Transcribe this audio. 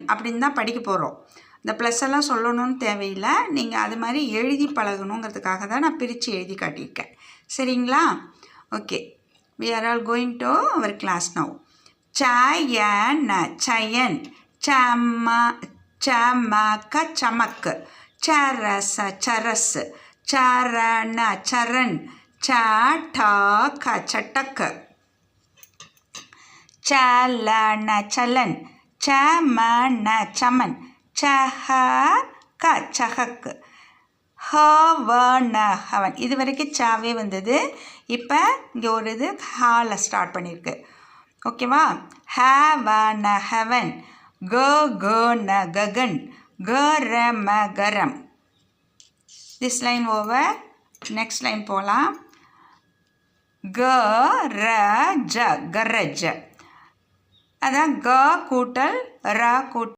அப்படின்னு தான் படிக்க போகிறோம். இந்த ப்ளஸ் எல்லாம் சொல்லணும்னு தேவையில்லை. நீங்கள் அது மாதிரி எழுதி பழகணுங்கிறதுக்காக தான் நான் பிரித்து எழுதி காட்டியிருக்கேன். சரிங்களா? Okay, we are all going to our class now. Chayana, chayan. Chamaka, chamak. Charasa, charas. Charana, charan. Chataka, chatak. Chalana, chalan. Chamana, chaman. Chahaka, chahak. ஹவன ஹவன். இது வரைக்கும் சாவே வந்தது. இப்போ இங்கே ஒரு இது ஹாவில் ஸ்டார்ட் பண்ணியிருக்கு. ஓகேவா? ஹவன ஹவன். கன ககன். கரம கரம். This line over. Next line போகலாம். கரஜ கரஜ. அதான் க கூட்டல் ர கூட்டல்